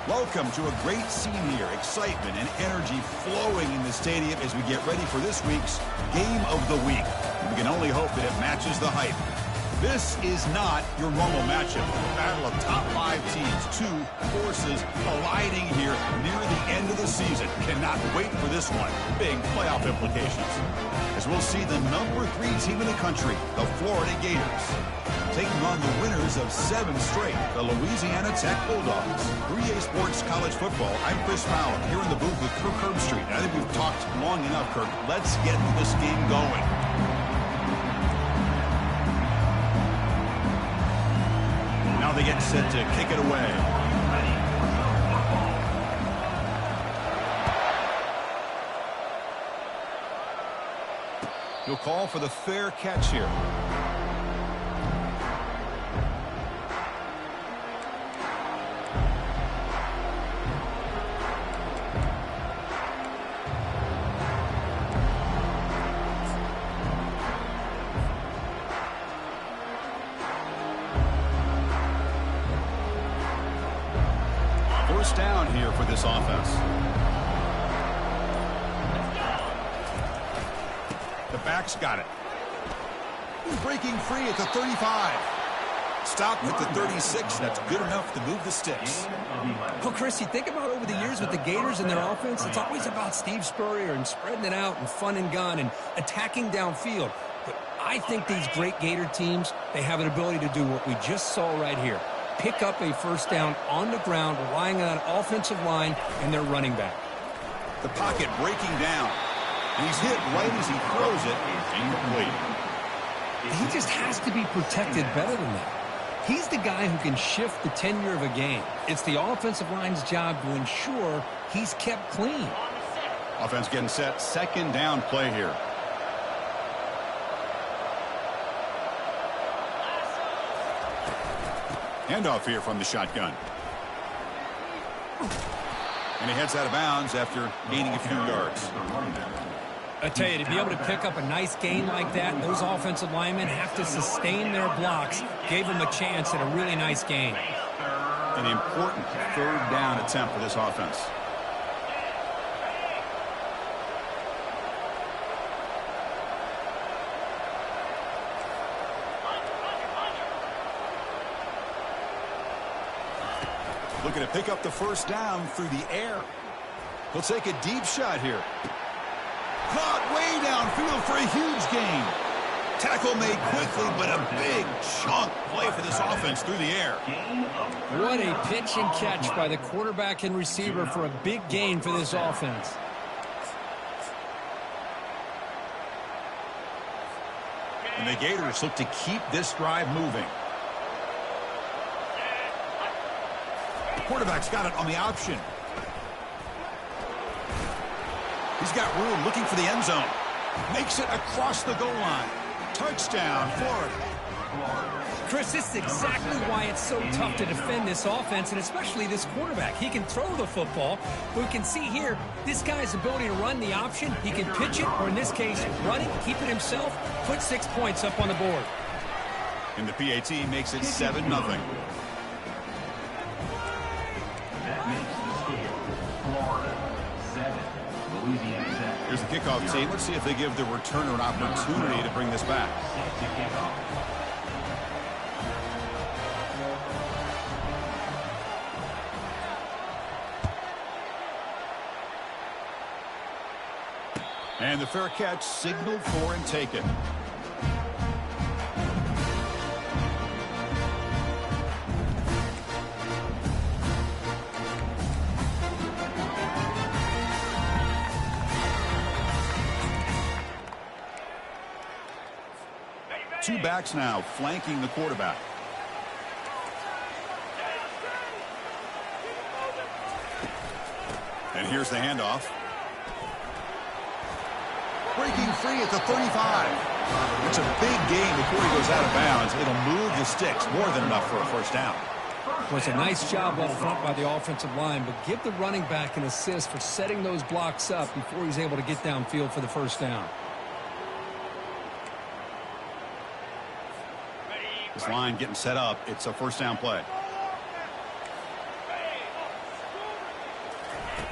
Welcome to a great scene here. Excitement and energy flowing in the stadium as we get ready for this week's Game of the Week. We can only hope that it matches the hype. This is not your normal matchup. A battle of top 5 teams, 2 forces colliding here near the end of the season. Cannot wait for this one. Big playoff implications. As we'll see the number 3 team in the country, the Florida Gators, taking on the winners of 7 straight, the Louisiana Tech Bulldogs. 3A Sports College Football. I'm Chris Fowler here in the booth with Kirk Herbstreit. I think we've talked long enough, Kirk. Let's get this game going. Now they get set to kick it away. He'll call for the fair catch here. First down here for this offense. The back's got it. He's breaking free at the 35. Stopped at the 36. That's good enough to move the sticks. Well, Chris, you think about over the years with the Gators and their offense, it's always about Steve Spurrier and spreading it out and fun and gun and attacking downfield. But I think these great Gator teams, they have an ability to do what we just saw right here. Pick up a first down on the ground, relying on an offensive line and their running back. The pocket breaking down. And he's hit right as he throws it. Incomplete. He just has to be protected better than that. He's the guy who can shift the tenure of a game. It's the offensive line's job to ensure he's kept clean. Offense getting set. Second down play here. Handoff here from the shotgun. And he heads out of bounds after gaining a few yards. I tell you, to be able to pick up a nice gain like that, those offensive linemen have to sustain their blocks. Gave them a chance at a really nice gain. An important third down attempt for this offense. Looking to pick up the first down through the air. He'll take a deep shot here. Caught way downfield for a huge gain. Tackle made quickly, but a big chunk play for this offense through the air. What a pitch and catch by the quarterback and receiver for a big gain for this offense. And the Gators look to keep this drive moving. Quarterback's got it on the option. He's got room, looking for the end zone. Makes it across the goal line. Touchdown, Florida. Chris, this is exactly why it's so tough to defend this offense, and especially this quarterback. He can throw the football, but we can see here, this guy's ability to run the option. He can pitch it, or in this case, run it, keep it himself, put 6 points up on the board. And the PAT makes it 7-0. Here's the kickoff team. Let's see if they give the returner an opportunity to bring this back. And the fair catch signaled for and taken. Two backs now flanking the quarterback. And here's the handoff. Breaking free at the 35. It's a big gain before he goes out of bounds. It'll move the sticks, more than enough for a first down. Well, it's a nice job up front by the offensive line, but give the running back an assist for setting those blocks up before he's able to get downfield for the first down. This line getting set up. It's a first down play.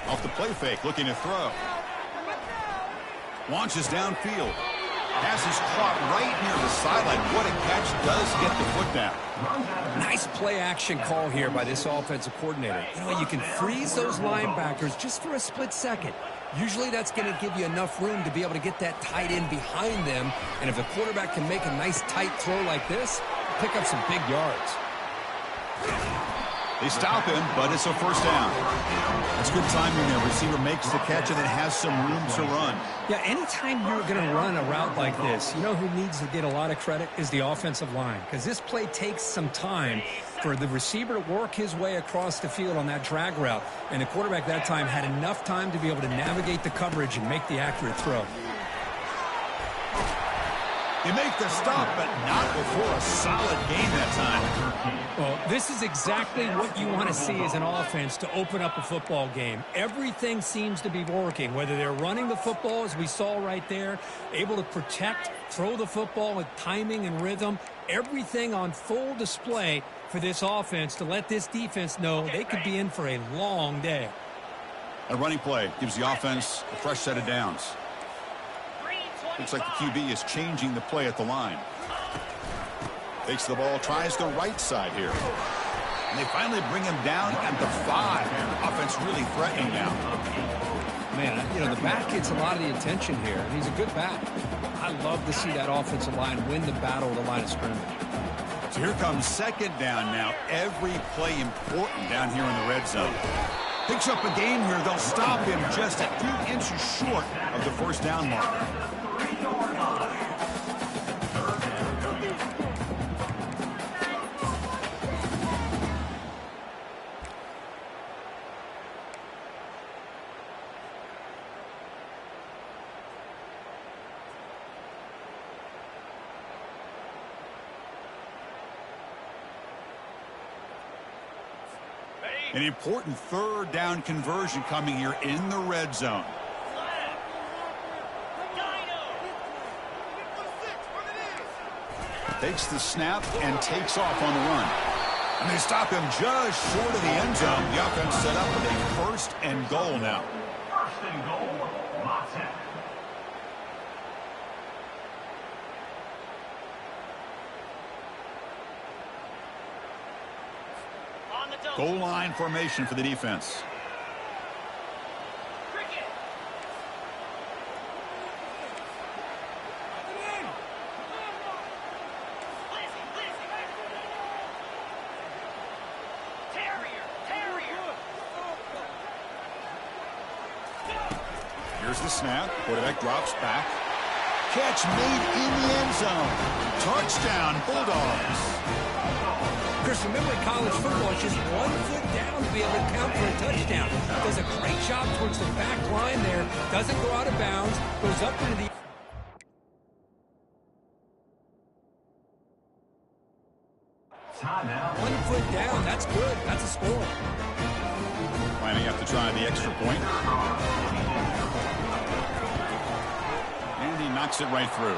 Off the play fake, looking to throw. Launches downfield. Pass is caught right near the sideline. What a catch. Does get the foot down. Nice play action call here by this offensive coordinator. You know, you can freeze those linebackers just for a split second. Usually that's going to give you enough room to be able to get that tight end behind them. And if the quarterback can make a nice tight throw like this, pick up some big yards. They stop him, but it's a first down. That's good timing there. Receiver makes the catch and then has some room to run. Yeah, anytime you're going to run a route like this, you know who needs to get a lot of credit is the offensive line. Because this play takes some time for the receiver to work his way across the field on that drag route. And the quarterback that time had enough time to be able to navigate the coverage and make the accurate throw. They make the stop, but not before a solid game that time. Well, this is exactly what you want to see as an offense to open up a football game. Everything seems to be working, whether they're running the football, as we saw right there, able to protect, throw the football with timing and rhythm, everything on full display for this offense to let this defense know they could be in for a long day. A running play gives the offense a fresh set of downs. Looks like the QB is changing the play at the line. Takes the ball, tries the right side here. And they finally bring him down at the 5. Offense really threatening now. Man, you know, the back gets a lot of the attention here, and he's a good back. I love to see that offensive line win the battle at the line of scrimmage. So here comes second down now. Every play important down here in the red zone. Picks up a gain here. They'll stop him just a few inches short of the first down mark. An important third down conversion coming here in the red zone. Takes the snap and takes off on the run. And they stop him just short of the end zone. The offense set up with a first and goal now. First and goal, Montana. Goal line formation for the defense. Here's the snap. Quarterback drops back. Catch made in the end zone. Touchdown, Bulldogs. Chris, remember in college football, it's just 1 foot down to be able to count for a touchdown. Does a great job towards the back line there. Doesn't go out of bounds. Goes up into the... Timeout. 1 foot down. That's good. That's a score. Lining up to try the extra point. And he knocks it right through.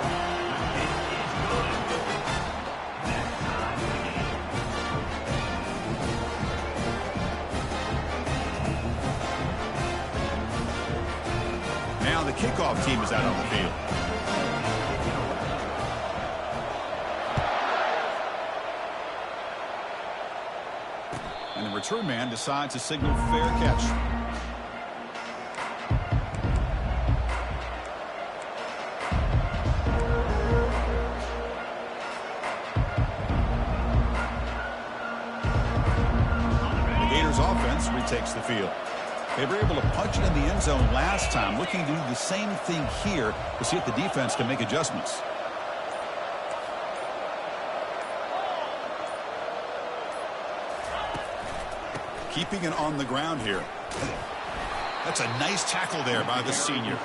Now the kickoff team is out on the field. And the return man decides to signal fair catch. The Gators offense retakes the field. They were able to punch it in the end zone last time, looking to do the same thing here to see if the defense can make adjustments. Keeping it on the ground here. That's a nice tackle there by the senior.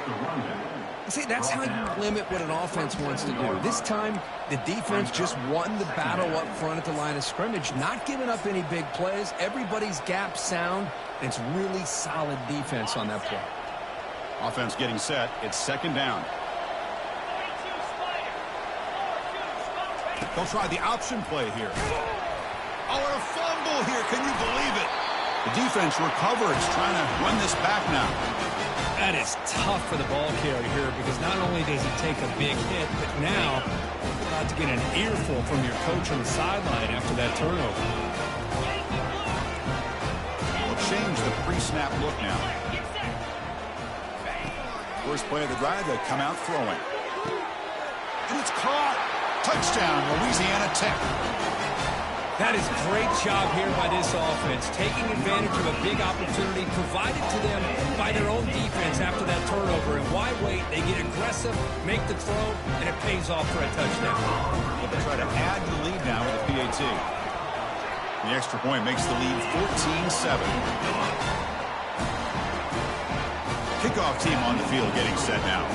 See, that's how you limit what an offense wants to do. This time, the defense just won the battle up front at the line of scrimmage, not giving up any big plays. Everybody's gap sound. It's really solid defense on that play. Offense getting set. It's second down. They'll try the option play here. Oh, and a fumble here. Can you believe it? The defense recovers, trying to run this back now. That is tough for the ball carrier here because not only does he take a big hit, but now you're about to get an earful from your coach on the sideline after that turnover. We'll change the pre-snap look now. First play of the drive, they come out throwing. And it's caught. Touchdown, Louisiana Tech. That is a great job here by this offense, taking advantage of a big opportunity provided to them by their own defense after that turnover. And why wait? They get aggressive, make the throw, and it pays off for a touchdown. They'll try to add the lead now with the PAT. The extra point makes the lead 14-7. Kickoff team on the field getting set now.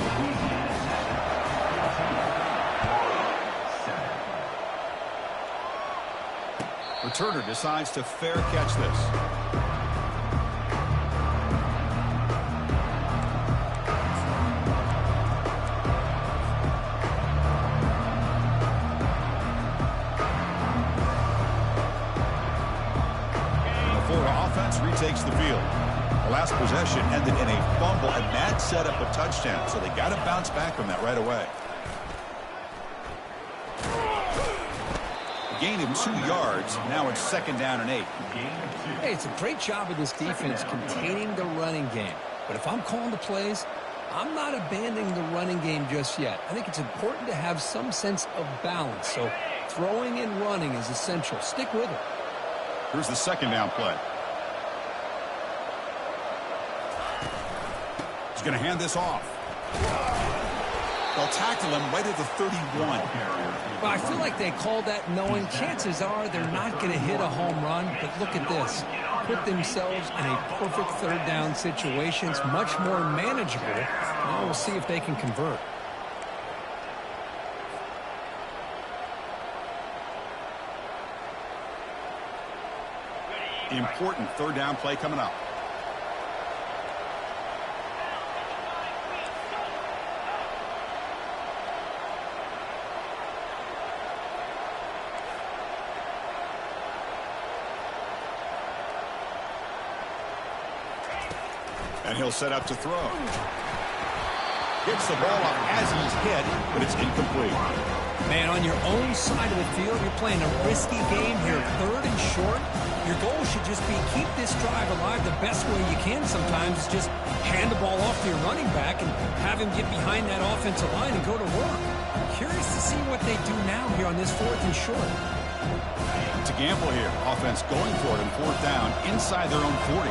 Returner decides to fair catch this. And the Florida offense retakes the field. The last possession ended in a fumble, and that set up a touchdown, so they got to bounce back from that right away. Gain of 2 yards. Now it's 2nd down and 8. Hey, it's a great job of this defense containing the running game. But if I'm calling the plays, I'm not abandoning the running game just yet. I think it's important to have some sense of balance. So throwing and running is essential. Stick with it. Here's the 2nd down play. He's going to hand this off. They'll tackle him right at the 31. Well, I feel like they called that knowing chances are they're not going to hit a home run. But look at this. Put themselves in a perfect 3rd down situation. It's much more manageable. Now we'll see if they can convert. Important 3rd down play coming up. And he'll set up to throw. Gets the ball up as he's hit, but it's incomplete. Man, on your own side of the field, you're playing a risky game here. 3rd and short. Your goal should just be keep this drive alive the best way you can sometimes. Is just hand the ball off to your running back and have him get behind that offensive line and go to work. Curious to see what they do now here on this 4th and short. It's a gamble here. Offense going for it in 4th down inside their own 40.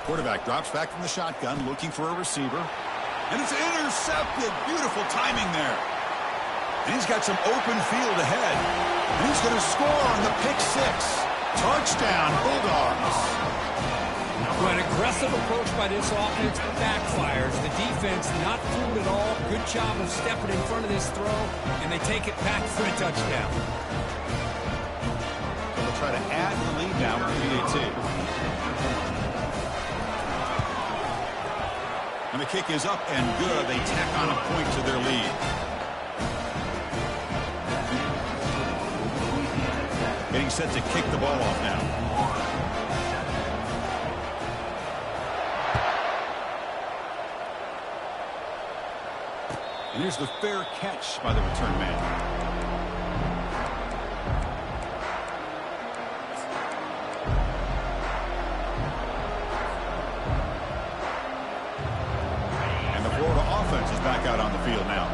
Quarterback drops back from the shotgun, looking for a receiver. And it's intercepted. Beautiful timing there. And he's got some open field ahead. And he's going to score on the pick 6. Touchdown, Bulldogs. Well, an aggressive approach by this offense backfires. The defense not fooled at all. Good job of stepping in front of this throw. And they take it back for a touchdown. So they'll try to add the lead now with the PAT. And the kick is up and good. They tack on a point to their lead. Getting set to kick the ball off now. And here's the fair catch by the return man. Back out on the field now.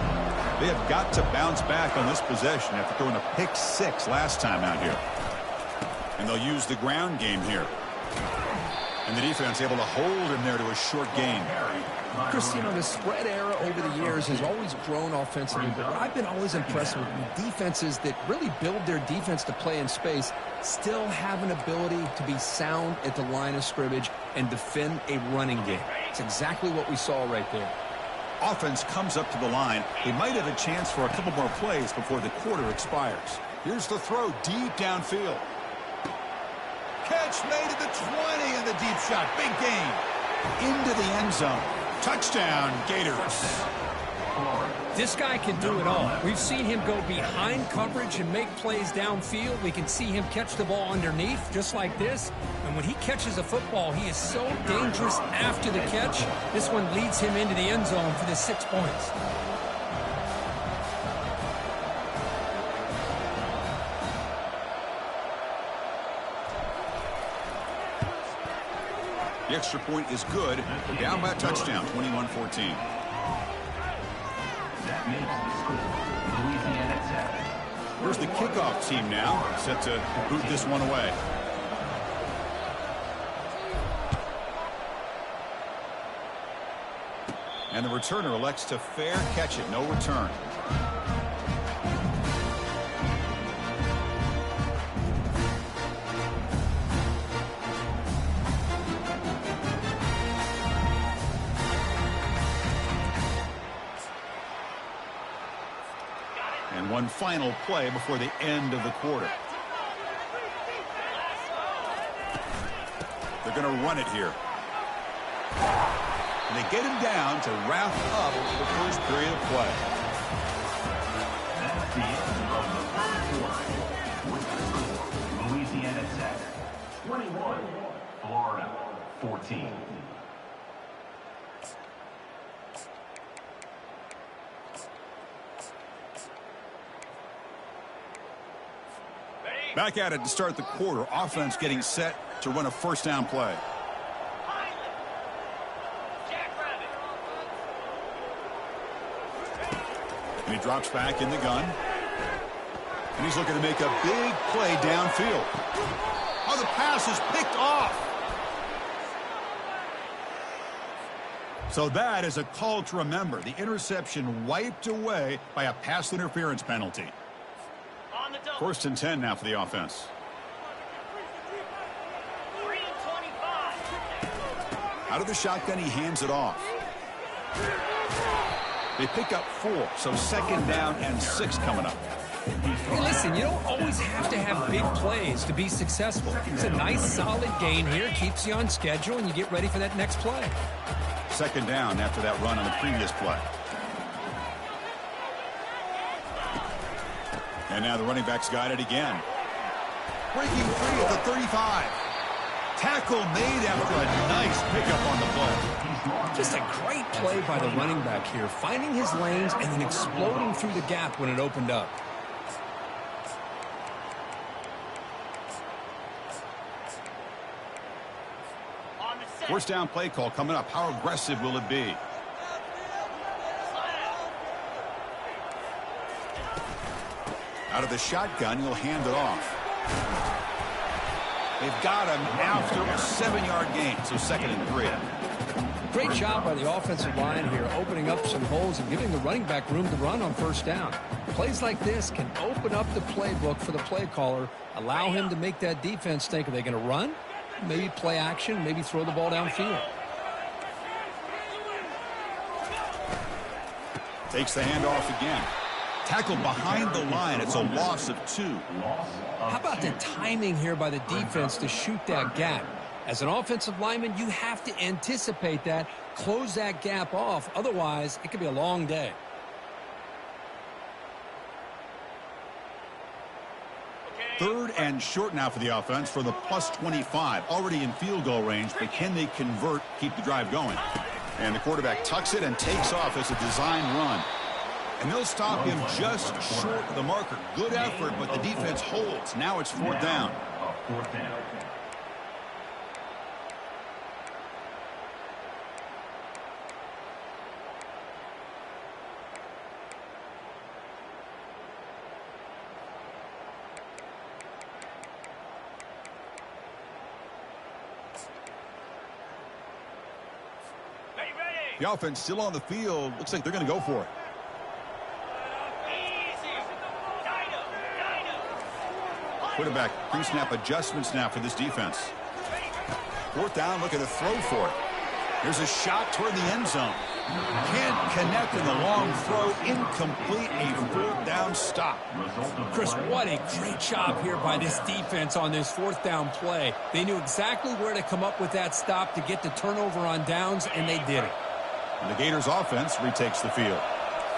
They have got to bounce back on this possession after throwing a pick 6 last time out here. And they'll use the ground game here. And the defense able to hold him there to a short gain. Chris, you know, the spread era over the years has always grown offensively, but I've been always impressed with defenses that really build their defense to play in space, still have an ability to be sound at the line of scrimmage and defend a running game. It's exactly what we saw right there. Offense comes up to the line. They might have a chance for a couple more plays before the quarter expires. Here's the throw deep downfield. Catch made at the 20 and the deep shot. Big gain. into the end zone. Touchdown, Gators. This guy can do it all. We've seen him go behind coverage and make plays downfield. We can see him catch the ball underneath, just like this. And when he catches a football, he is so dangerous after the catch. This one leads him into the end zone for the 6 points. The extra point is good. We're down by a touchdown, 21-14. That makes the score Louisiana 7. Here's the kickoff team now, set to boot this one away. And the returner elects to fair catch it, no return. And one final play before the end of the quarter. They're going to run it here. And they get him down to wrap up the first period of play. That's the end of the first quarter. With the score, Louisiana Tech 21, Florida 14. Back at it to start the quarter. Offense getting set to run a first down play. And he drops back in the gun. And he's looking to make a big play downfield. Oh, the pass is picked off. So that is a call to remember. The interception wiped away by a pass interference penalty. First and 10 now for the offense. Out of the shotgun, he hands it off. They pick up 4, so second down and 6 coming up. Hey, listen, you don't always have to have big plays to be successful. It's a nice, solid gain here. Keeps you on schedule, and you get ready for that next play. Second down after that run on the previous play. And now the running back's got it again. Breaking free at the 35. Tackle made after a nice pickup on the play. Just a great play by the running back here, finding his lanes and then exploding through the gap when it opened up. First down play call coming up. How aggressive will it be? Out of the shotgun, he'll hand it off. They've got him after a 7-yard gain, so second and 3. Great job by the offensive line here, opening up some holes and giving the running back room to run on first down. Plays like this can open up the playbook for the play caller, allow him to make that defense think, are they going to run? Maybe play action, maybe throw the ball downfield. Takes the handoff again. Tackled behind the line. It's a loss of 2. How about the timing here by the defense to shoot that gap? As an offensive lineman, you have to anticipate that, close that gap off. Otherwise, it could be a long day. Third and short now for the offense for the plus 25. Already in field goal range, but can they convert, keep the drive going? And the quarterback tucks it and takes off as a design run. And they'll stop him just short of the marker. Good effort, but the defense holds. Now it's fourth down. The offense still on the field. Looks like they're going to go for it. Quarterback pre-snap adjustments now for this defense. Fourth down, looking to throw for it. Here's a shot toward the end zone. Can't connect in the long throw. Incomplete. A 4th down stop. Chris, what a great job here by this defense on this 4th down play. They knew exactly where to come up with that stop to get the turnover on downs, and they did it. And the Gators offense retakes the field.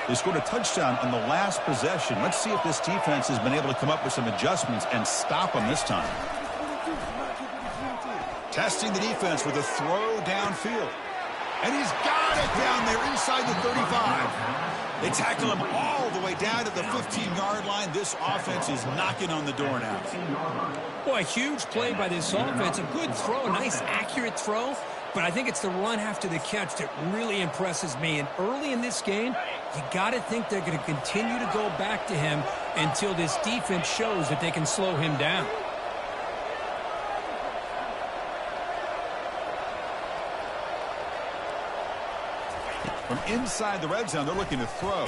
They scored a touchdown on the last possession. Let's see if this defense has been able to come up with some adjustments and stop them this time. Testing the defense with a throw downfield. And he's got it down there inside the 35. They tackle him all the way down to the 15-yard line. This offense is knocking on the door now. Boy, a huge play by this offense. A good throw, a nice accurate throw. But I think it's the run after the catch that really impresses me. And early in this game, you got to think they're going to continue to go back to him until this defense shows that they can slow him down. From inside the red zone, they're looking to throw.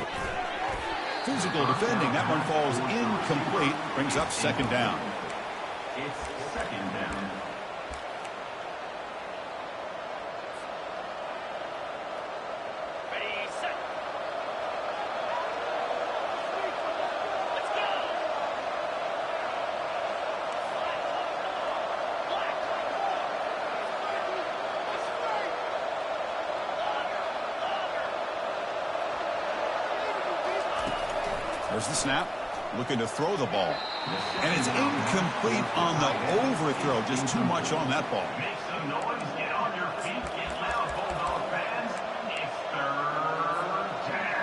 Physical defending. That one falls incomplete. Brings up 2nd down. It's 2nd down. There's the snap. Looking to throw the ball. And it's incomplete on the overthrow. Just too much on that ball. Make some noise. Get on your feet. Get loud, Bulldog fans. It's 3rd down.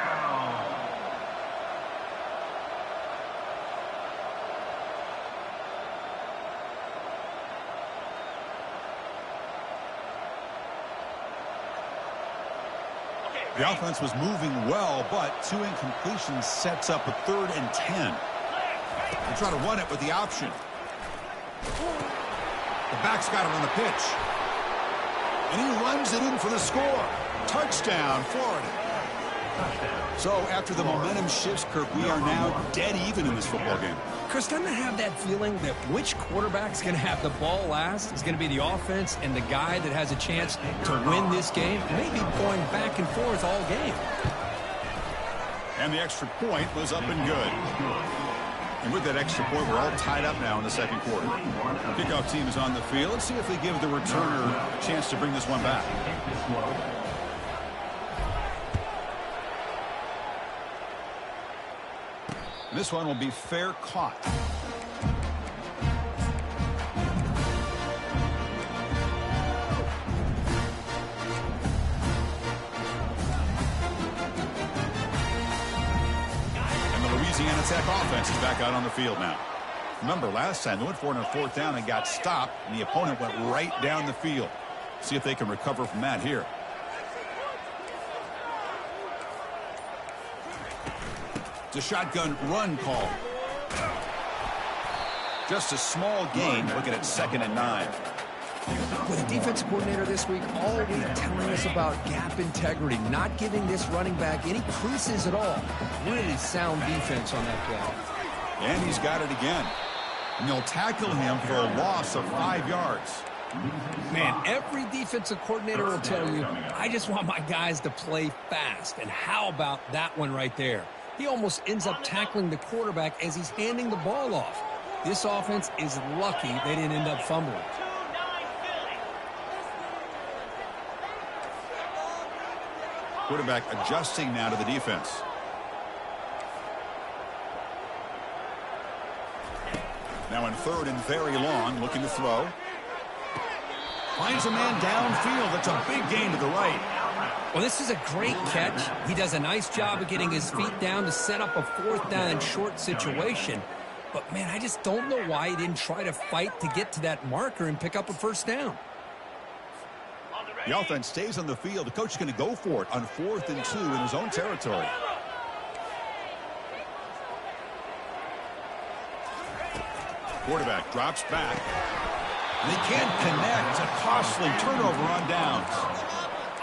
The offense was moving well, but 2 incompletions sets up a 3rd and 10. They try to run it with the option. The back's got it on the pitch. And he runs it in for the score. Touchdown, Florida. So after the momentum shifts, Kirk, we are now dead even in this football game. Chris, doesn't I have that feeling that which quarterback's going to have the ball last is going to be the offense, and the guy that has a chance to win this game may be going back and forth all game. And the extra point was up and good. And with that extra point, we're all tied up now in the 2nd quarter. Kickoff team is on the field. Let's see if they give the returner a chance to bring this one back. This one will be fair caught. And the Louisiana Tech offense is back out on the field now. Remember, last time they went for it on 4th down and got stopped, and the opponent went right down the field. See if they can recover from that here. The shotgun run call. Just a small gain, looking at 2nd and 9. With the defensive coordinator this week all week telling us about gap integrity, not giving this running back any creases at all. Really sound defense on that play. And he's got it again. And they'll tackle him for a loss of 5 yards. Man, every defensive coordinator will tell you, I just want my guys to play fast. And how about that one right there? He almost ends up tackling the quarterback as he's handing the ball off. This offense is lucky they didn't end up fumbling. Quarterback adjusting now to the defense. Now in 3rd and very long, looking to throw. Finds a man downfield. That's a big gain to the right. Well, this is a great catch. He does a nice job of getting his feet down to set up a 4th down and short situation. But, man, I just don't know why he didn't try to fight to get to that marker and pick up a 1st down. The offense stays on the field. The coach is going to go for it on 4th and 2 in his own territory. Quarterback drops back. And they can't connect. A costly turnover on downs.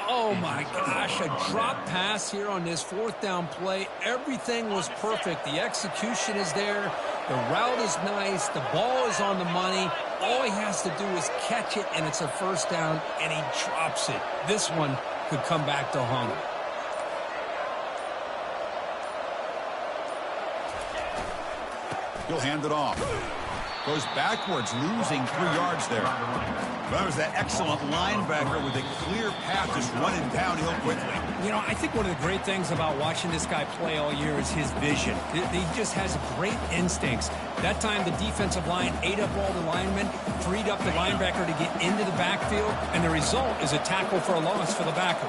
Oh, my gosh, a drop pass here on this 4th down play. Everything was perfect. The execution is there. The route is nice. The ball is on the money. All he has to do is catch it, and it's a 1st down, and he drops it. This one could come back to haunt him. He'll hand it off. Goes backwards, losing 3 yards there. That was that excellent linebacker with a clear path just running downhill quickly. You know, I think one of the great things about watching this guy play all year is his vision. He just has great instincts. That time, the defensive line ate up all the linemen, freed up the linebacker to get into the backfield, and the result is a tackle for a loss for the backer.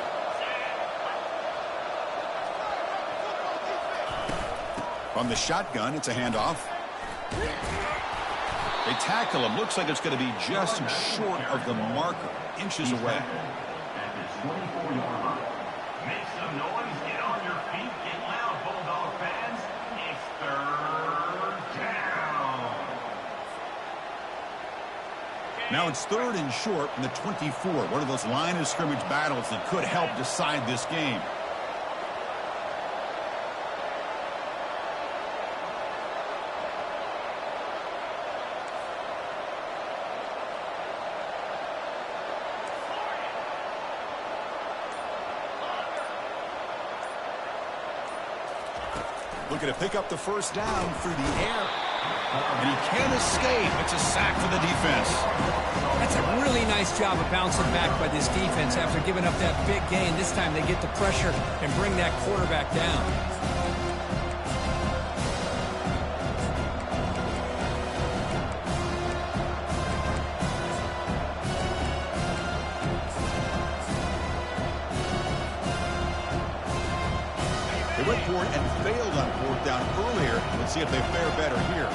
From the shotgun, it's a handoff. They tackle him. Looks like it's going to be just short of the marker. Inches away. At the 24-yard line. Make some noise. Get on your feet. Get loud, Bulldog fans. It's third down. Now it's 3rd and short from the 24. One of those line of scrimmage battles that could help decide this game. Looking to pick up the first down through the air. And he can't escape. It's a sack for the defense. That's a really nice job of bouncing back by this defense after giving up that big gain. This time they get the pressure and bring that quarterback down. They went for it and failed on 4th down earlier. Let's see if they fare better here.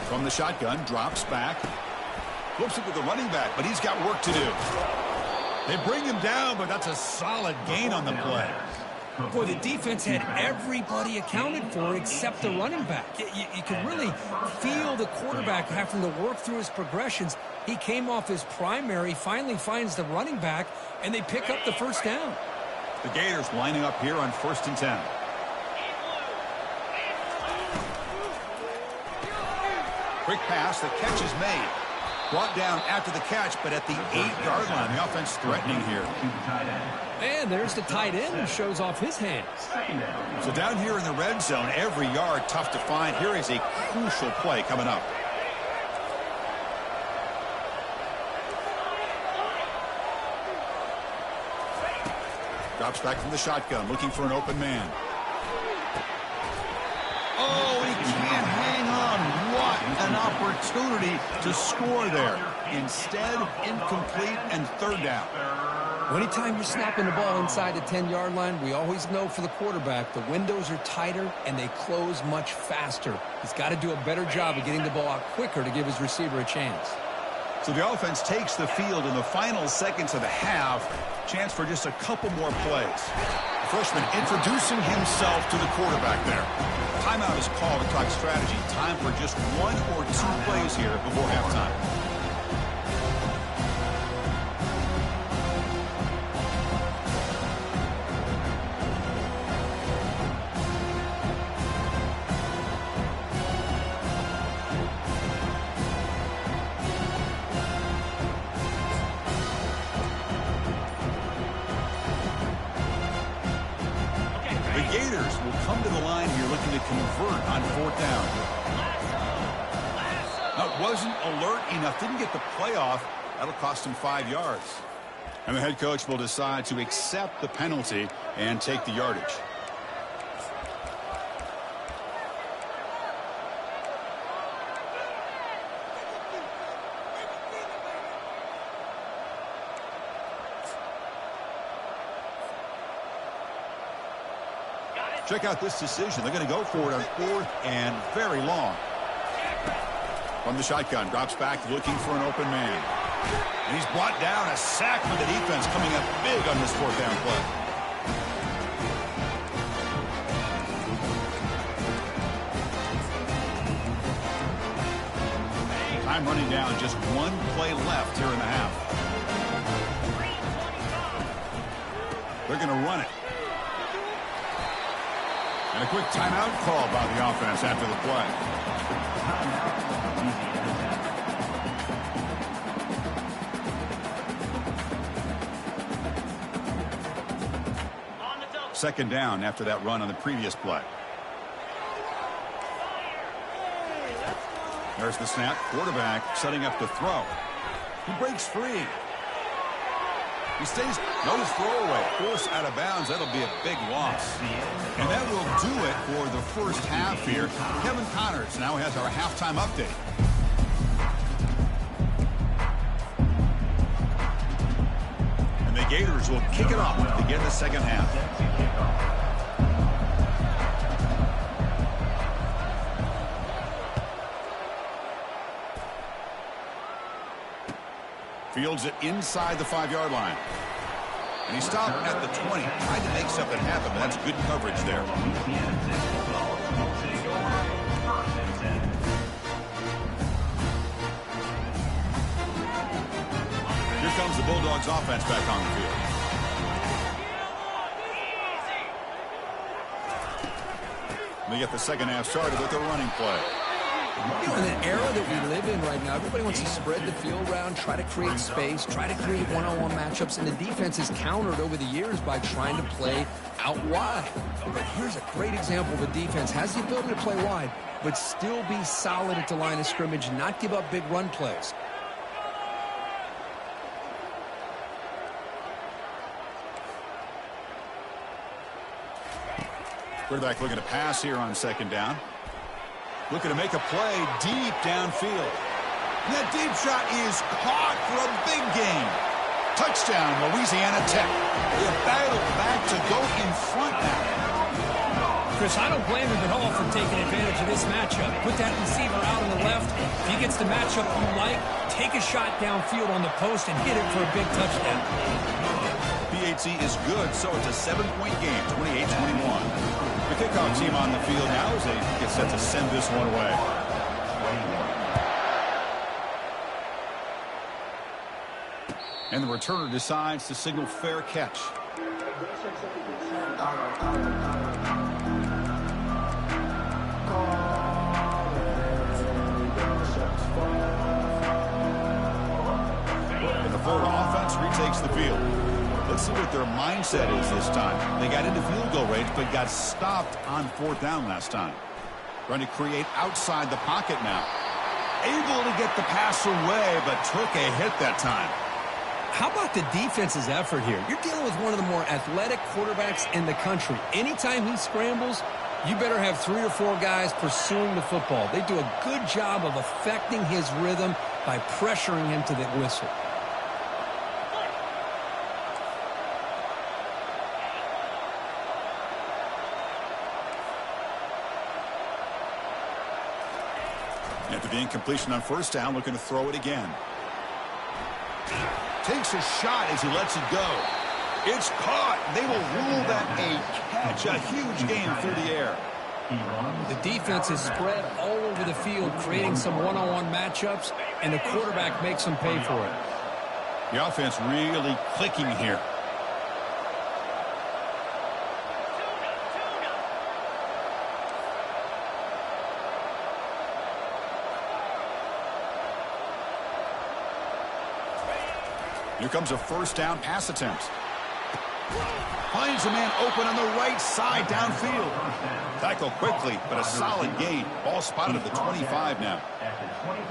From the shotgun, drops back. Flips it to the running back, but he's got work to do. They bring him down, but that's a solid gain on the play. Boy, the defense had everybody accounted for except the running back. You could really feel the quarterback having to work through his progressions. He came off his primary, finally finds the running back, and they pick up the first down. The Gators lining up here on 1st and 10. Quick pass, the catch is made. Brought down after the catch, but at the 8-yard line. The offense threatening here. And there's the tight end who shows off his hands. So down here in the red zone, every yard tough to find. Here is a crucial play coming up. Drops back from the shotgun, looking for an open man. Oh, he can't hang on. What an opportunity to score there. Instead, incomplete and 3rd down. Anytime you're snapping the ball inside the 10-yard line, we always know for the quarterback, the windows are tighter and they close much faster. He's got to do a better job of getting the ball out quicker to give his receiver a chance. So the offense takes the field in the final seconds of the half. Chance for just a couple more plays. The freshman introducing himself to the quarterback there. Timeout is called to talk strategy. Time for just 1 or 2 plays here before halftime. The Gators will come to the line here looking to convert on 4th down. Now, wasn't alert enough, didn't get the play off. That'll cost him 5 yards. And the head coach will decide to accept the penalty and take the yardage. Check out this decision. They're going to go for it on 4th and very long. From the shotgun, drops back, looking for an open man. And he's brought down. A sack for the defense coming up big on this 4th down play. Time running down. Just 1 play left here in the half. They're going to run it. And a quick timeout call by the offense after the play. Second down after that run on the previous play. There's the snap. Quarterback setting up to throw. He breaks free. He stays, no throwaway. Force out of bounds. That'll be a big loss. And that will do it for the first half here. Kevin Connors now has our halftime update. And the Gators will kick it off to begin the second half. Fields it inside the 5-yard line. And he stopped at the 20. Tried to make something happen, but that's good coverage there. Here comes the Bulldogs offense back on the field. They get the second half started with a running play. You know, in the era that we live in right now, everybody wants to spread the field around, try to create space, try to create one-on-one matchups, and the defense is countered over the years by trying to play out wide. But here's a great example of a defense has the ability to play wide, but still be solid at the line of scrimmage, not give up big run plays. Quarterback looking to pass here on second down. Looking to make a play deep downfield. And that deep shot is caught for a big gain. Touchdown, Louisiana Tech. They have battled back to go in front now. Chris, I don't blame him at all for taking advantage of this matchup. Put that receiver out on the left. If he gets the matchup you like, take a shot downfield on the post and hit it for a big touchdown. PAT is good, so it's a 7-point game, 28-21. The kickoff team on the field now as they get set to send this one away. And the returner decides to signal fair catch. And the Florida offense retakes the field. Let's see what their mindset is this time. They got into field goal range, but got stopped on 4th down last time. Trying to create outside the pocket now. Able to get the pass away, but took a hit that time. How about the defense's effort here? You're dealing with one of the more athletic quarterbacks in the country. Anytime he scrambles, you better have 3 or 4 guys pursuing the football. They do a good job of affecting his rhythm by pressuring him to the whistle. After the incompletion on 1st down, looking to throw it again. Takes a shot as he lets it go. It's caught. They will rule that a catch. A huge gain through the air. The defense is spread all over the field, creating some one-on-one matchups, and the quarterback makes them pay for it. The offense really clicking here. Here comes a 1st down pass attempt. Finds a man open on the right side downfield. Tackle quickly, but a solid gain. Ball spotted at the 25 now.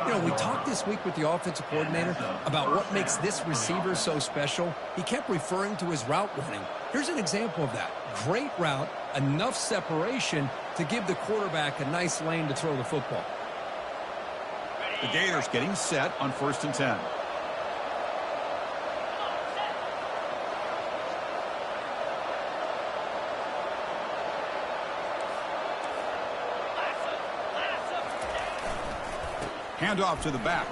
You know, we talked this week with the offensive coordinator about what makes this receiver so special. He kept referring to his route running. Here's an example of that. Great route, enough separation to give the quarterback a nice lane to throw the football. The Gators getting set on 1st and 10. Handoff to the back.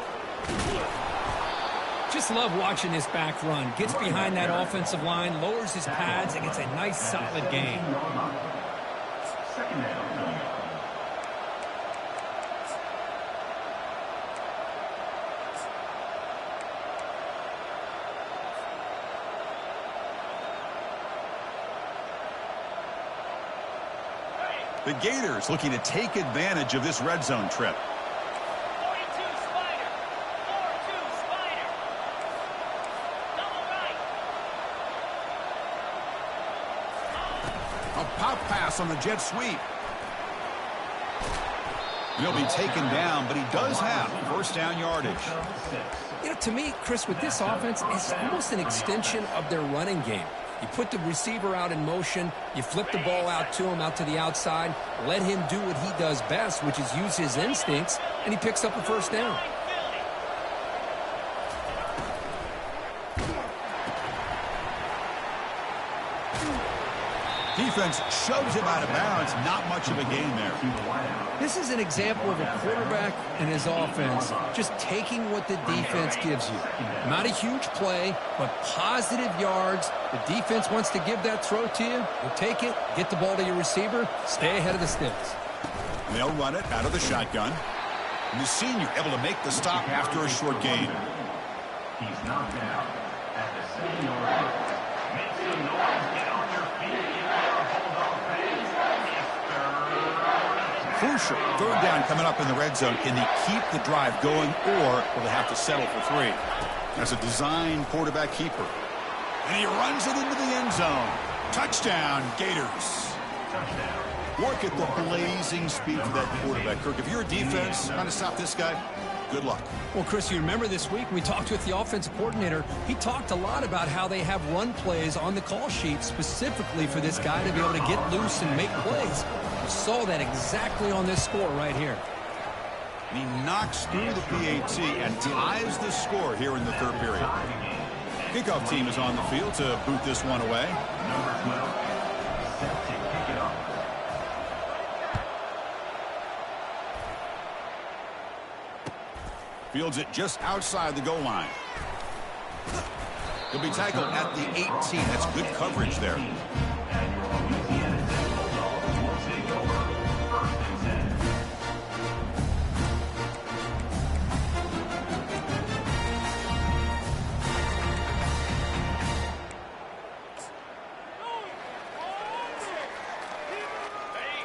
Just love watching this back run. Gets behind that offensive line, lowers his pads, and gets a nice solid gain. The Gators looking to take advantage of this red zone trip. A pop pass on the jet sweep. And he'll be taken down, but he does have first down yardage. You know, to me, Chris, with this offense, it's almost an extension of their running game. You put the receiver out in motion, you flip the ball out to him, out to the outside, let him do what he does best, which is use his instincts, and he picks up a first down. Defense shoves him out of bounds. Not much of a gain there. This is an example of a quarterback and his offense just taking what the defense gives you. Not a huge play, but positive yards. The defense wants to give that throw to you. You take it, get the ball to your receiver, stay ahead of the sticks. They'll run it out of the shotgun. And the senior able to make the stop after a short gain. He's knocked out at the 7-yard line. Make some noise. Get on your feet. Get out of Bulldog fans. It's Crucial third down coming up in the red zone. Can they keep the drive going, or will they have to settle for 3? As a design quarterback keeper. And he runs it into the end zone. Touchdown, Gators. touchdown. Work at the blazing speed for that quarterback. Kirk, if you're a defense trying to stop this guy, good luck. Well, Chris, you remember this week we talked with the offensive coordinator. He talked a lot about how they have run plays on the call sheet specifically for this guy to be able to get loose and make plays. We saw that exactly on this score right here. He knocks through the PAT and ties the score here in the third period. Kickoff team is on the field to boot this one away. Number 12, set to kick it off. Fields it just outside the goal line. He'll be tackled at the 18. That's good coverage there. And your Louisiana Tech Bulldogs will take over 1st and 10.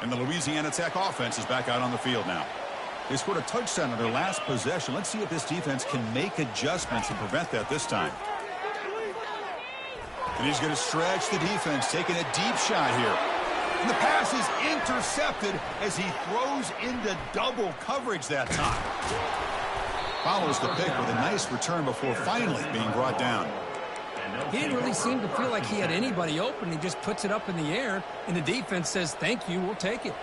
And the Louisiana Tech offense is back out on the field now. They scored a touchdown on their last possession. Let's see if this defense can make adjustments and prevent that this time. And he's going to stretch the defense, taking a deep shot here. And the pass is intercepted as he throws into double coverage that time. Follows the pick with a nice return before finally being brought down. He didn't really seem to feel like he had anybody open. He just puts it up in the air, and the defense says, thank you, we'll take it.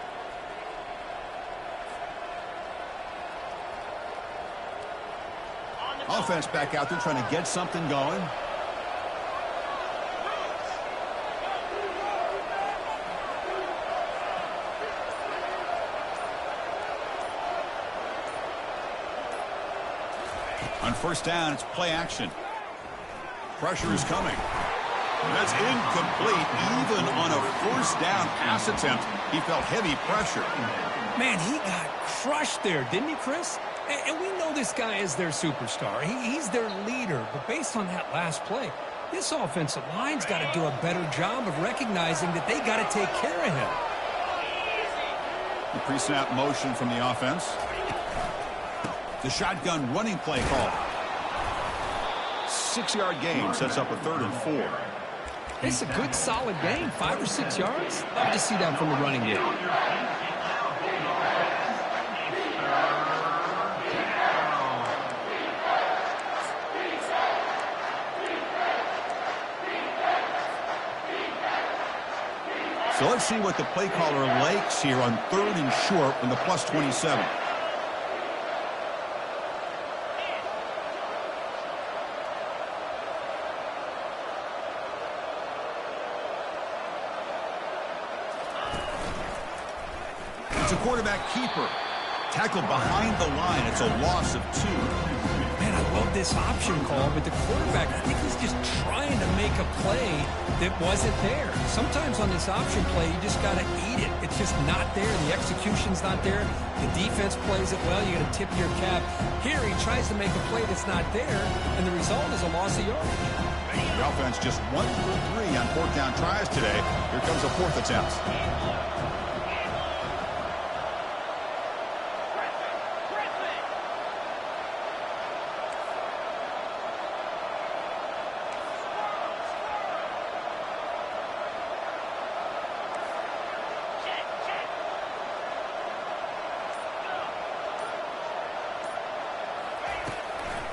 Offense back out there trying to get something going. On first down, it's play action. Pressure is coming. And that's incomplete. Even on a first down pass attempt, he felt heavy pressure. Man, he got crushed there, didn't he, Chris? And we know this guy is their superstar. He's their leader. But based on that last play, this offensive line's got to do a better job of recognizing that they got to take care of him. The pre-snap motion from the offense. The shotgun running play call. 6-yard gain sets up a 3rd and 4. It's a good, solid gain, 5 or 6 yards. Love to see that from the running game. So let's see what the play caller likes here on 3rd and short from the +27. It's a quarterback keeper. Tackled behind the line. It's a loss of 2. Man, I love this option call, but the quarterback, I think he's just trying to make a play that wasn't there. Sometimes on this option play, you just got to eat it. It's just not there. The execution's not there. The defense plays it well. You got to tip your cap. Here, he tries to make a play that's not there, and the result is a loss of yardage. The offense just 1 through 3 on 4th down tries today. Here comes a 4th attempt.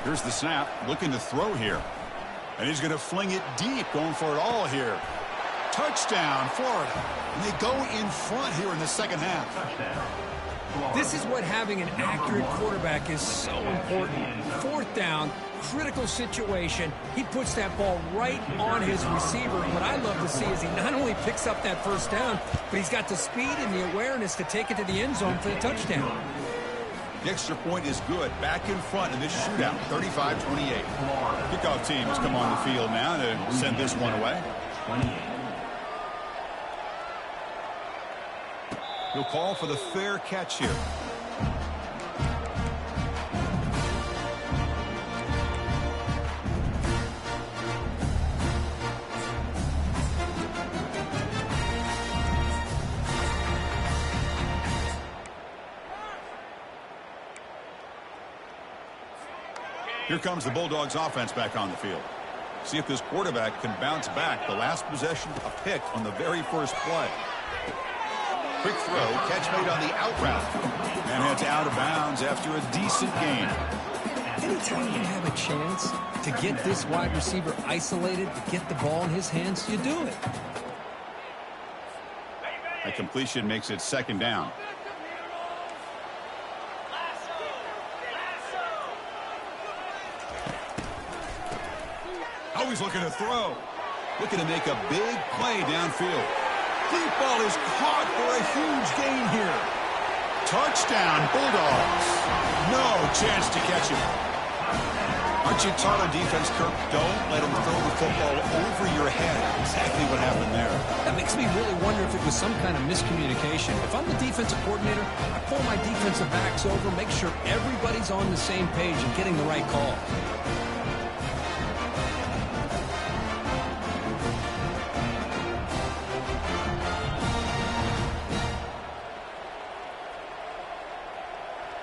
Here's the snap, looking to throw here. And he's going to fling it deep, going for it all here. Touchdown, Florida. And they go in front here in the second half. This is what having an accurate quarterback is so important. Fourth down, critical situation. He puts that ball right on his receiver. What I love to see is he not only picks up that first down, but he's got the speed and the awareness to take it to the end zone for the touchdown. The extra point is good. Back in front in this shootout, 35-28. Kickoff team has come on the field now to send this one away. He'll call for the fair catch here. Here comes the Bulldogs offense back on the field. See if this quarterback can bounce back. The last possession, a pick on the very first play. Quick throw, catch made on the out route. And heads out of bounds after a decent gain. Anytime you have a chance to get this wide receiver isolated, to get the ball in his hands, you do it. A completion makes it second down. Always looking to throw. Looking to make a big play downfield. Deep ball is caught for a huge gain here. Touchdown, Bulldogs. No chance to catch him. Aren't you taught on defense, Kirk? Don't let him throw the football over your head. Exactly what happened there. That makes me really wonder if it was some kind of miscommunication. If I'm the defensive coordinator, I pull my defensive backs over, make sure everybody's on the same page and getting the right call.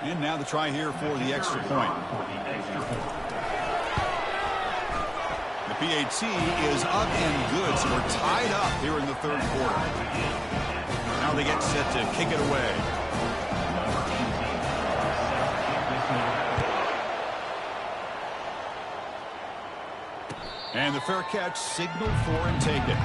And now the try here for the extra point. The PAT is up and good, so we're tied up here in the third quarter. Now they get set to kick it away. And the fair catch signaled for and taken.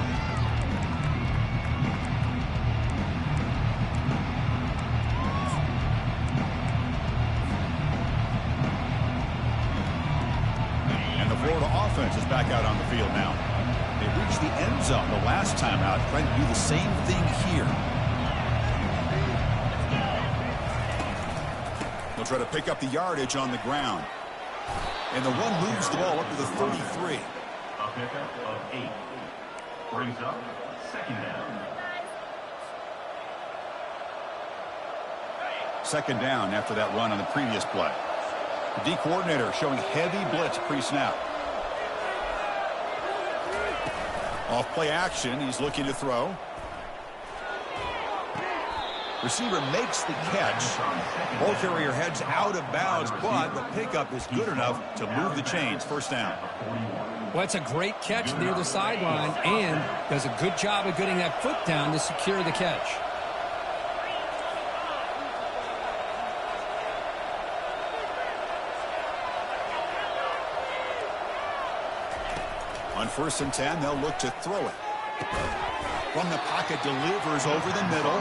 Offense is back out on the field now. They reached the end zone the last time out, trying to do the same thing here. They'll try to pick up the yardage on the ground. And the run moves the ball up to the 33. A pickup of 8. Brings up second down. Second down after that run on the previous play. The D coordinator showing heavy blitz pre-snap. Off play action, he's looking to throw. Receiver makes the catch. Ball carrier heads out of bounds, but the pickup is good enough to move the chains. First down. Well, it's a great catch near the sideline and does a good job of getting that foot down to secure the catch. On 1st and 10, they'll look to throw it. From the pocket, delivers over the middle.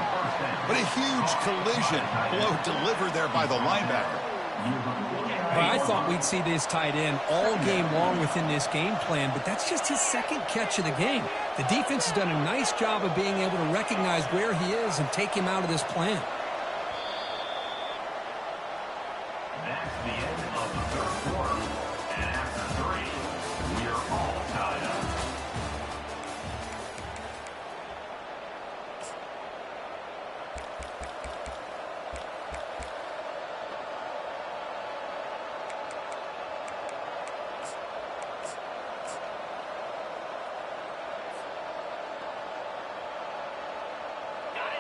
But a huge collision. Blow delivered there by the linebacker. Well, I thought we'd see this tight end all game long within this game plan, but that's just his second catch of the game. The defense has done a nice job of being able to recognize where he is and take him out of this plan. That's the end of the third quarter. And after 3, we are all tied up.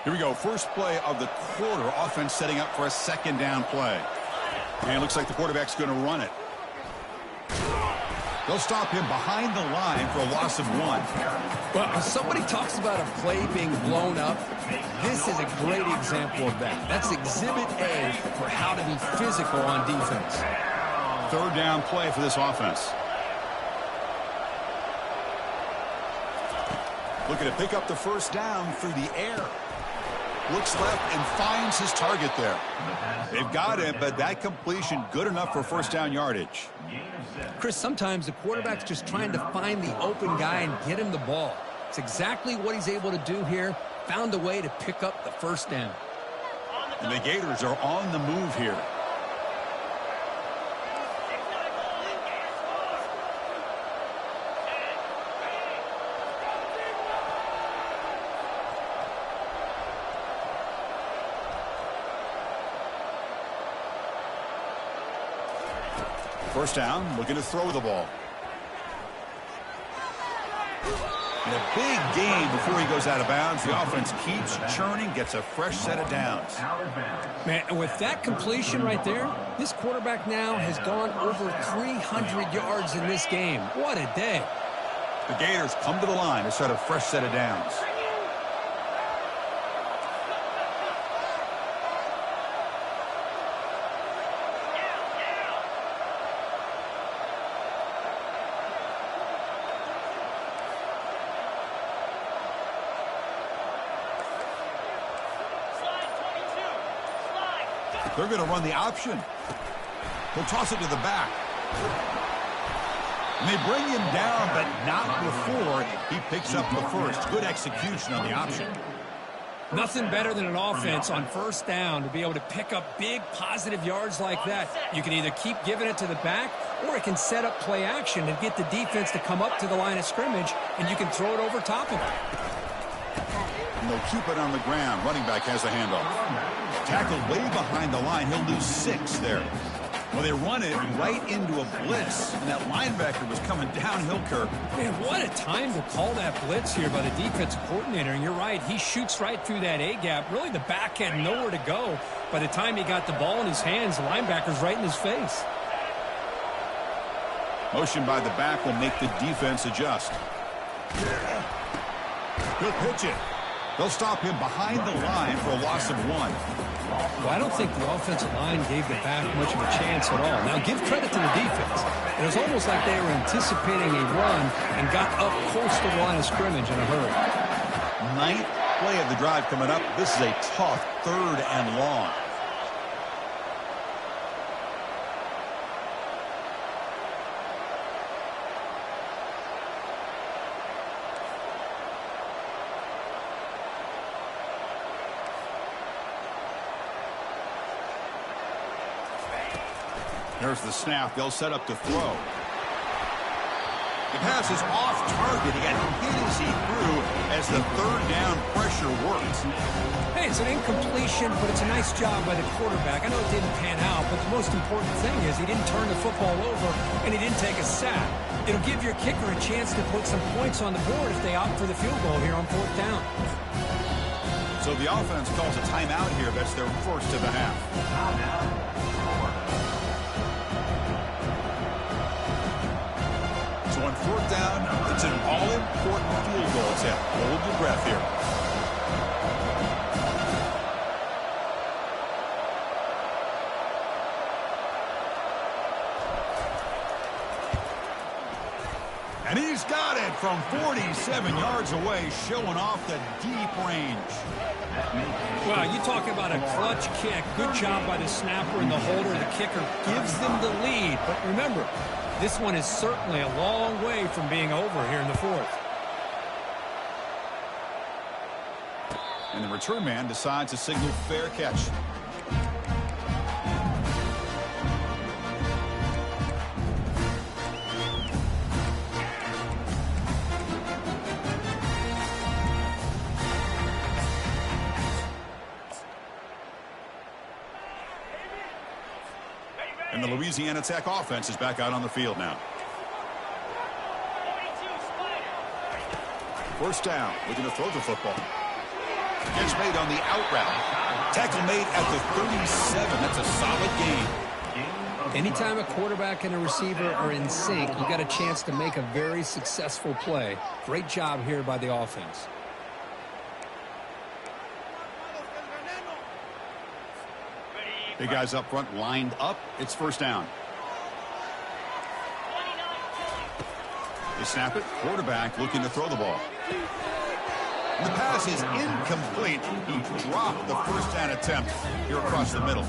Here we go. First play of the quarter. Offense setting up for a second down play. And it looks like the quarterback's going to run it. They'll stop him behind the line for a loss of 1. Well, when somebody talks about a play being blown up, this is a great example of that. That's exhibit A for how to be physical on defense. third down play for this offense. Looking to pick up the first down through the air. Looks left and finds his target there. They've got him, but that completion good enough for first down yardage. Chris, sometimes the quarterback's just trying to find the open guy and get him the ball. It's exactly what he's able to do here. Found a way to pick up the first down. And the Gators are on the move here. First down, looking to throw the ball. And a big gain before he goes out of bounds. The offense keeps churning, gets a fresh set of downs. Man, and with that completion right there, this quarterback now has gone over 300 yards in this game. What a day. The Gators come to the line to start a fresh set of downs. They're going to run the option. He'll toss it to the back. And they bring him down, but not before he picks up the first. Good execution on the option. Nothing better than an offense on first down to be able to pick up big positive yards like that. You can either keep giving it to the back, or it can set up play action and get the defense to come up to the line of scrimmage, and you can throw it over top of it. And they'll keep it on the ground. Running back has the handoff. Tackled way behind the line. He'll lose 6 there. Well, they run it right into a blitz, and that linebacker was coming downhill, Kirk. Man, what a time to call that blitz here by the defensive coordinator. And you're right, he shoots right through that A-gap. Really, the back had nowhere to go. By the time he got the ball in his hands, the linebacker's right in his face. Motion by the back will make the defense adjust. He'll pitch it. They'll stop him behind the line for a loss of 1. Well, I don't think the offensive line gave the back much of a chance at all. Now, give credit to the defense. It was almost like they were anticipating a run and got up close to the line of scrimmage in a hurry. 9th play of the drive coming up. This is a tough 3rd and long. There's the snap. They'll set up to throw. The pass is off target. He got hit as he threw as the 3rd down pressure works. Hey, it's an incompletion, but it's a nice job by the quarterback. I know it didn't pan out, but the most important thing is he didn't turn the football over and he didn't take a sack. It'll give your kicker a chance to put some points on the board if they opt for the field goal here on 4th down. So the offense calls a timeout here. That's their first of the half. So on 4th down, it's an all-important field goal attempt. Hold your breath here. And he's got it from 47 yards away, showing off the deep range. Well, you talk about a clutch kick. Good job by the snapper and the holder. The kicker gives them the lead. But remember, this one is certainly a long way from being over here in the 4th. And the return man decides to signal fair catch. And the Louisiana Tech offense is back out on the field now. First down, looking to throw the football. Catch made on the out route. Tackle made at the 37. That's a solid gain. Anytime a quarterback and a receiver are in sync, you got a chance to make a very successful play. Great job here by the offense. Big guys up front lined up. It's first down. They snap it. Quarterback looking to throw the ball. The pass is incomplete. He dropped the first down attempt here across the middle.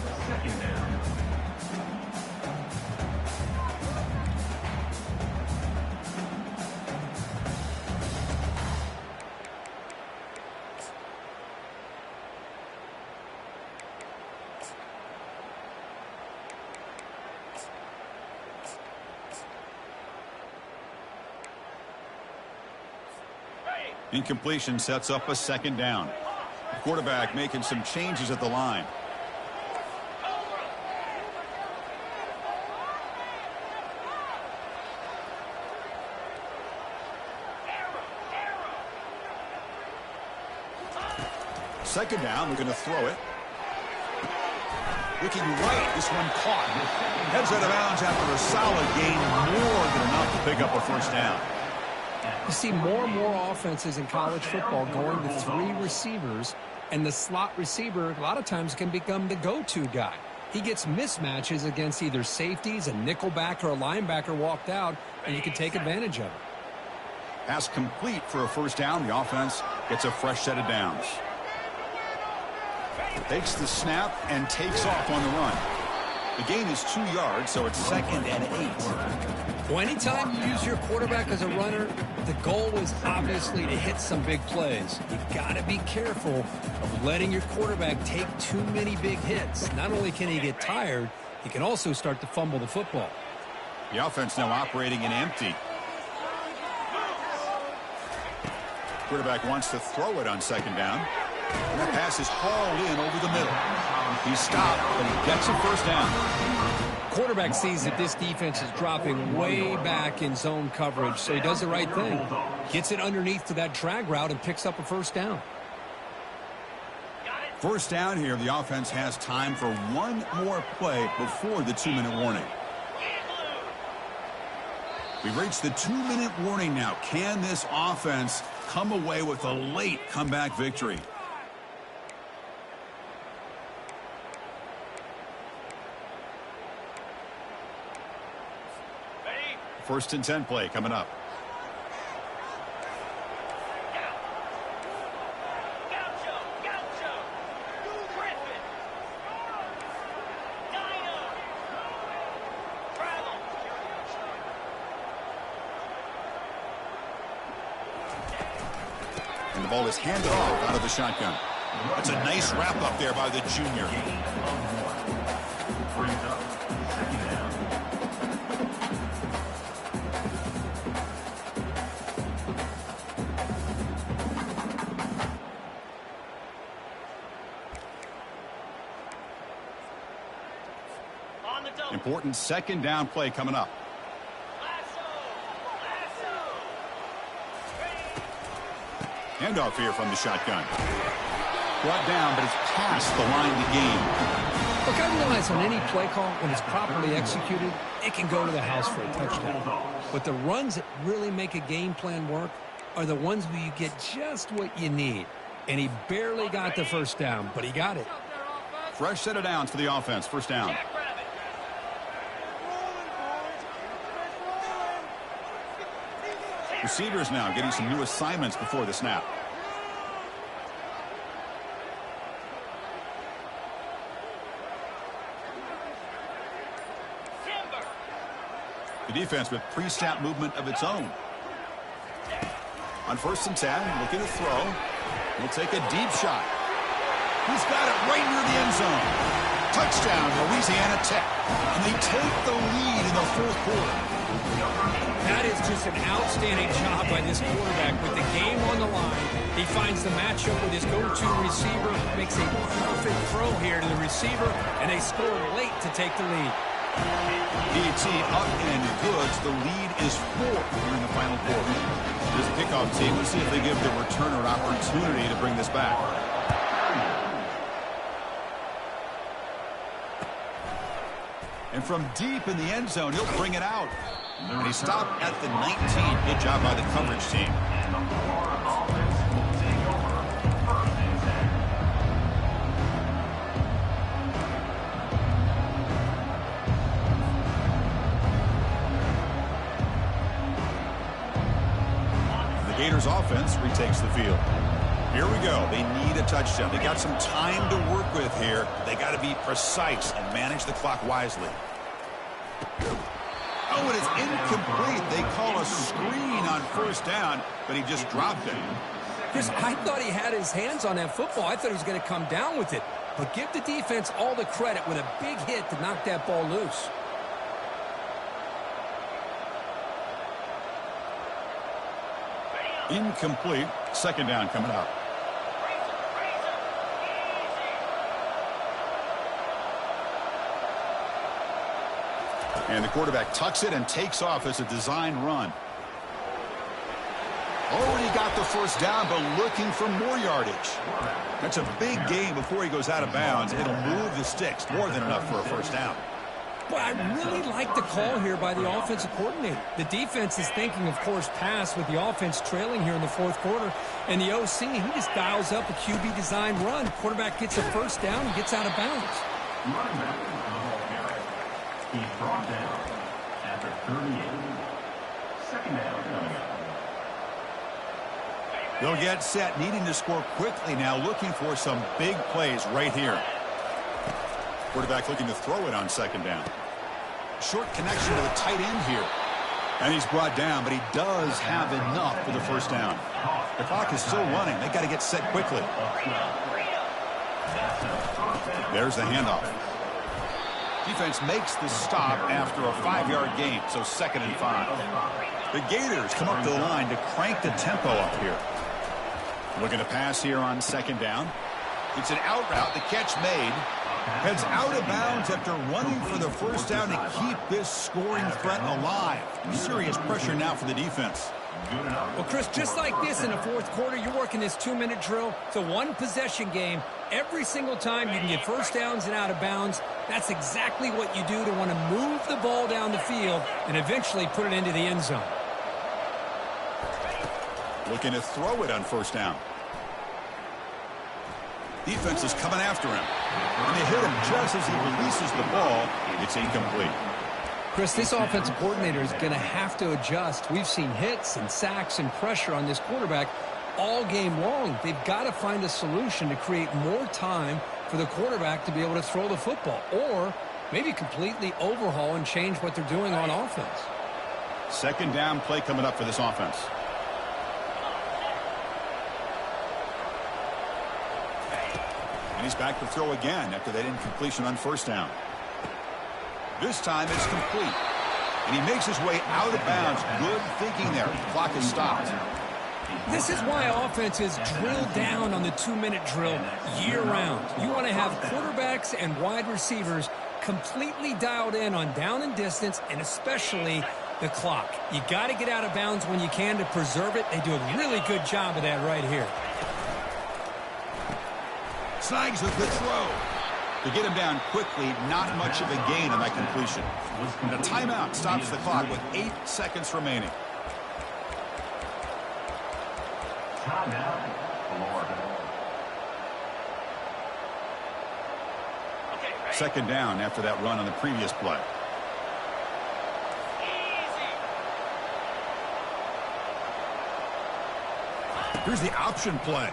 Incompletion sets up a second down. The quarterback making some changes at the line. Second down, we're going to throw it. Looking right, this one caught. Heads out of bounds after a solid gain, more than enough to pick up a first down. You see more and more offenses in college football going to 3 receivers, and the slot receiver a lot of times can become the go-to guy. He gets mismatches against either safeties, a nickelback, or a linebacker walked out, and you can take advantage of it. Pass complete for a first down. The offense gets a fresh set of downs. Takes the snap and takes off on the run. The gain is 2 yards, so it's 2nd and 8. Well, anytime you use your quarterback as a runner, the goal is obviously to hit some big plays. You've got to be careful of letting your quarterback take too many big hits. Not only can he get tired, he can also start to fumble the football. The offense now operating in empty. Quarterback wants to throw it on second down. And that pass is hauled in over the middle. He stopped, but he gets a first down. Quarterback sees that this defense is dropping way back in zone coverage, so he does the right thing. Gets it underneath to that drag route and picks up a first down. First down here, the offense has time for one more play before the 2-minute warning. We've reached the 2-minute warning now. Can this offense come away with a late comeback victory? First and 10 play coming up. And the ball is handed off out of the shotgun. That's a nice wrap up there by the junior. Important second down play coming up. Handoff here from the shotgun. Brought down, but it's past the line to gain. Look, I realize on any play call, when it's properly executed, it can go to the house for a touchdown. But the runs that really make a game plan work are the ones where you get just what you need. And he barely got the first down, but he got it. Fresh set of downs for the offense. First down. Receivers now getting some new assignments before the snap. The defense with pre-snap movement of its own. On first and 10, looking to throw. He'll take a deep shot. He's got it right near the end zone. Touchdown, Louisiana Tech. And they take the lead in the fourth quarter. That is just an outstanding job by this quarterback with the game on the line. He finds the matchup with his go-to receiver, makes a perfect throw here to the receiver, and they score late to take the lead. DT up and good. The lead is 4 here in the final quarter. This kickoff team, let's see if they give the returner opportunity to bring this back. And from deep in the end zone, he'll bring it out. And he stopped at the 19. Good job by the coverage team. Gators offense retakes the field. Here we go. They need a touchdown. They got some time to work with here. They got to be precise and manage the clock wisely. Oh, and it's incomplete. They call a screen on first down, but he just dropped it. Chris, I thought he had his hands on that football. I thought he was going to come down with it. But give the defense all the credit with a big hit to knock that ball loose. Incomplete. Second down coming up. And the quarterback tucks it and takes off as a design run. Already got the first down, but looking for more yardage. That's a big gain before he goes out of bounds. It'll move the sticks. More than enough for a first down. But I really like the call here by the offensive coordinator. The defense is thinking, of course, pass with the offense trailing here in the fourth quarter. And the OC, he just dials up a QB design run. Quarterback gets a first down and gets out of bounds. Running back to the ball carrier. He's brought down after 38. Second down coming up. They'll get set, needing to score quickly now, looking for some big plays right here. Quarterback looking to throw it on second down. Short connection to the tight end here. And he's brought down, but he does have enough for the first down. The clock is still running. They got to get set quickly. There's the handoff. Defense makes the stop after a 5-yard gain, so 2nd and 5. The Gators come up to the line to crank the tempo up here. Looking to pass here on second down. It's an out route. The catch made. Heads out of bounds after running for the first down to keep this scoring threat alive. Serious pressure now for the defense. Well, Chris, just like this in the fourth quarter, you're working this 2-minute drill. It's a one-possession game. Every single time you can get first downs and out of bounds, that's exactly what you do to want to move the ball down the field and eventually put it into the end zone. Looking to throw it on first down. Defense is coming after him. And they hit him just as he releases the ball. It's incomplete. Chris, this offensive coordinator is going to have to adjust. We've seen hits and sacks and pressure on this quarterback all game long. They've got to find a solution to create more time for the quarterback to be able to throw the football, or maybe completely overhaul and change what they're doing on offense. Second down play coming up for this offense. And he's back to throw again after that incompletion on first down. This time it's complete. And he makes his way out of bounds. Good thinking there. The clock is stopped. This is why offenses drill down on the 2-minute drill year-round. You want to have quarterbacks and wide receivers completely dialed in on down and distance, and especially the clock. You got to get out of bounds when you can to preserve it. They do a really good job of that right here. Snags with the throw. To get him down quickly, not much of a gain on that completion. And a timeout stops the clock with 8 seconds remaining. Timeout, Florida. Second down after that run on the previous play. Here's the option play.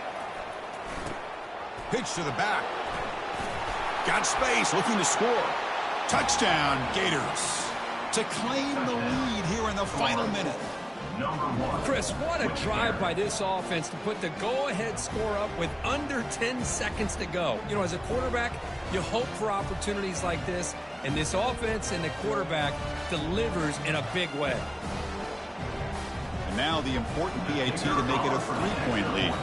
Pitch to the back. Got space, looking to score. Touchdown, Gators. To claim the lead here in the final minute. Chris, what a drive by this offense to put the go-ahead score up with under 10 seconds to go. You know, as a quarterback, you hope for opportunities like this, and this offense and the quarterback delivers in a big way. And now the important PAT to make it a 3-point lead.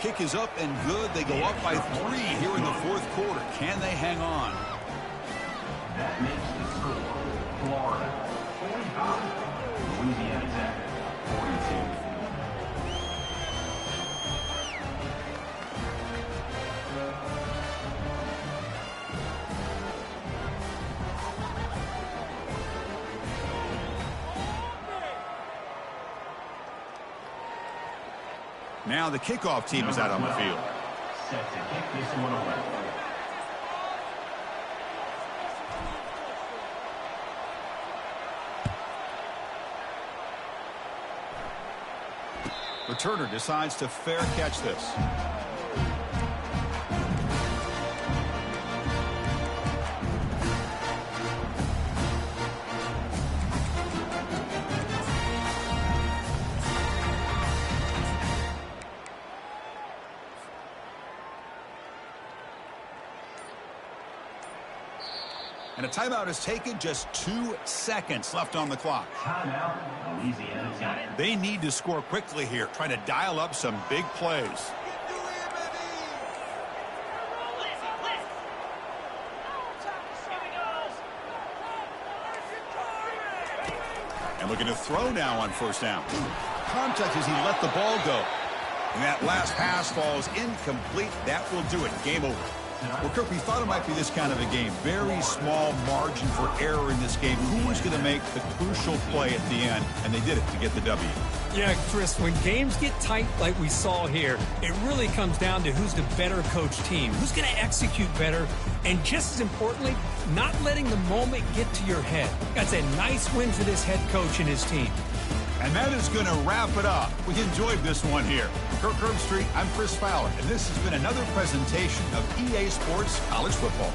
Kick is up and good. They go up by 3 here in the fourth quarter. Can they hang on? That makes the score Florida 45, Louisiana Tech 42. Now the kickoff team is out on the field. set to kick this one away. Returner decides to fair catch this. And a timeout is taken, just 2 seconds left on the clock. Timeout, Louisiana time. They need to score quickly here, trying to dial up some big plays. And looking to throw now on first down. Contact as he let the ball go. And that last pass falls incomplete. That will do it. Game over. Well, Kirk, we thought it might be this kind of a game. Very small margin for error in this game. Who was going to make the crucial play at the end? And they did it to get the W. Yeah, Chris, when games get tight like we saw here, it really comes down to who's the better coached team, who's going to execute better, and just as importantly, not letting the moment get to your head. That's a nice win for this head coach and his team. And that is going to wrap it up. We enjoyed this one here. Kirk Herbstreit, I'm Chris Fowler, and this has been another presentation of EA Sports College Football.